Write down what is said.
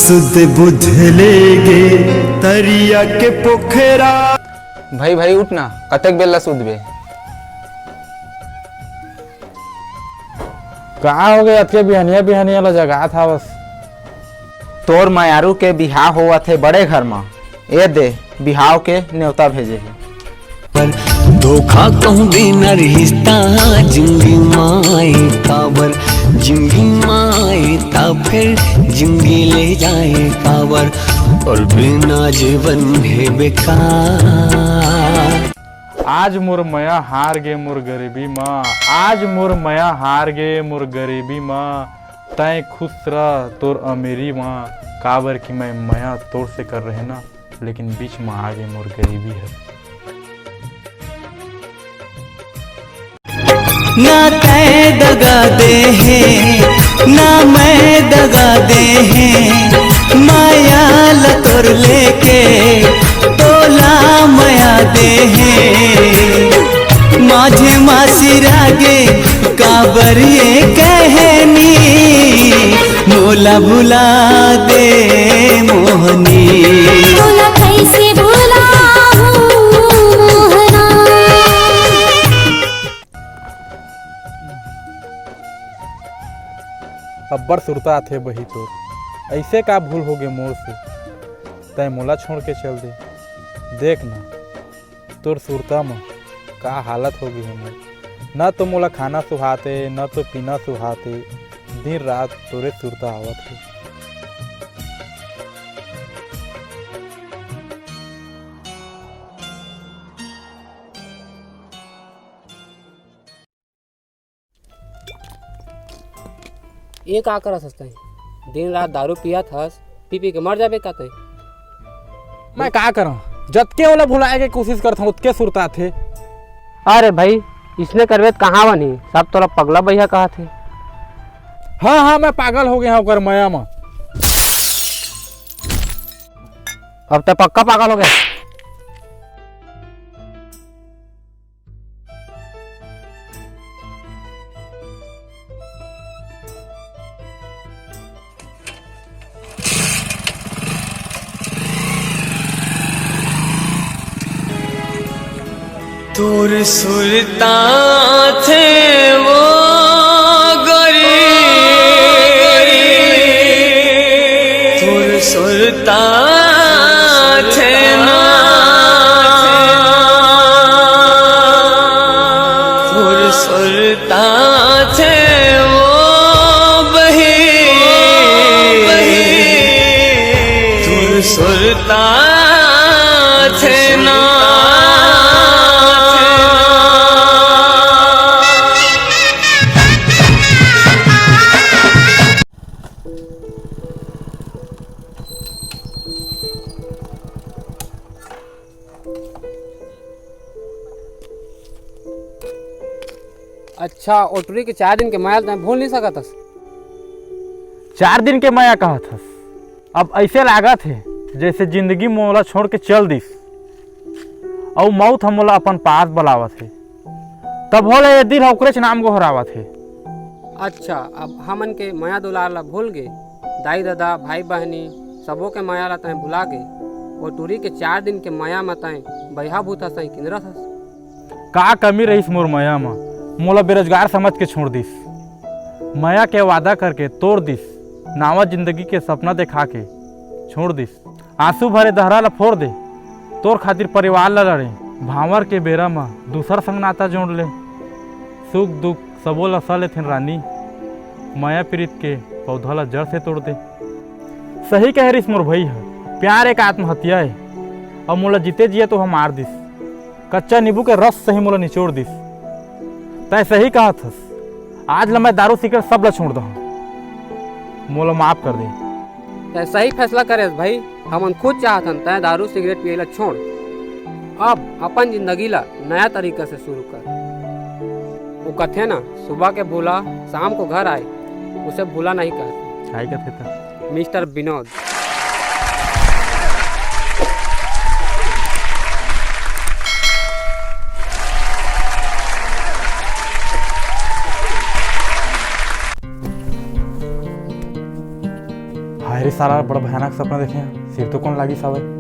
सुध बुध लेगे तरिया के पोखरा। भाई भाई उठ ना, कतक बेला सुधबे। कहाँ हो गए अतके बिहनिया बिहनिया ला जगह था बस। तोर मायारू के बिहाव हुआ थे बड़े घर में, ए दे बिहाव के न्योता भेजे है। पर धोखा कहूँ बिना रिश्ता जिंदगी माए काबर, जिंदगी माए ता फिर जिंदगी ले जाए काबर, और बिना जीवन है बेकार। आज मोर मया हार गे मोर गरीबी माँ, आज मोर मया हार गे मोर गरीबी माँ, तय खुश रह तोर अमीरी माँ, काबर की मैं मया तोड़ से कर रहे ना, लेकिन बीच में आगे मोर गरीबी है। ना तय दगा दे है ना मैं दगा दे है, माया लतोर लेके तोला माया दे है, माझे मासी रागे काबर ये कहनी, मोला भुला दे मोहनी। मोला कैसे भुला मोहना। अब्बर सुरता थे बही तोर, ऐसे का भूल हो गए मोर से, तय मोला छोड़ के चल दे। देख ना तोर सुरता में का हालत होगी हमर, न तो मोला खाना सुहाते न तो पीना सुहाते, दिन रात तोरे सुरता आवत है। ये का करत हस तय? दिन रात दारू पिया थस, पी पी के मर जाबे का तय? मैं का करूं, जतके वाला भुलाए के कोशिश करता हूँ उतके सुरता थे। अरे भाई इसने करवे कहाँ बनी, सब तोरा पगला भैया कहा थे। हाँ हाँ मैं पागल हो गया हूँ मया में। अब तो पक्का पागल हो गया। तोर सुरता थे वो गरी, तोर सुरता थे ना, तोर सुरता थे वो बही, तोर सुरता थे ना। अच्छा ओटरी के 4 दिन के माया तय भूल नहीं सकत हस। 4 दिन के माया कहा था, अब ऐसे लागत है जैसे जिंदगी मोला छोड़ के चल दिस और मौत हम मोला अपन पास बुलावत है, तब होले ये दिल ओकरे नाम को हरावत है। अच्छा अब हमन के माया दुलार ला भूल गए, दाई दादा भाई बहनी सबों के माया ला तय भुला गए, ओटरी के 4 दिन के माया में तय बहिहा भूता सही किनरत हस। का कमी रहीस मोर माया में, मोला बेरोजगार समझ के छोड़ दिस, माया के वादा करके तोड़ दिस, नावा जिंदगी के सपना देखा के छोड़ दिस, आंसू भरे दहरा ला फोड़ दे, तोर खातिर परिवार ला लड़े, भावर के बेरा में दूसर संग नाता जोड़ ले, सुख दुख सबो ला सह लेथिन रानी, माया प्रीत के पौधा ला जड़ से तोड़ दे। सही कह रहीस मोर भई है, प्यार एक आत्महत्या है, और मोला जीते जिए तो हम मार दिस, कच्चा नींबू के रस से ही मोला निचोड़ दिस। तय सही कहा थस, आज ला मैं दारू सिगरेट सब ला छोड़ दहूँ, मोला माफ कर दे। तय सही फैसला करे भाई, हमन खुद चाहतन तय दारू सिगरेट पिए ला छोड़, अब अपन जिंदगी ला नया तरीका से शुरू कर। वो कथे ना सुबह के भूला शाम को घर आए, उसे भूला नहीं कहते। काय कथे था मिस्टर विनोद। अरे सारा बड़ा भयानक सपना देखे हैं, सिर तो कौन लागी सावे।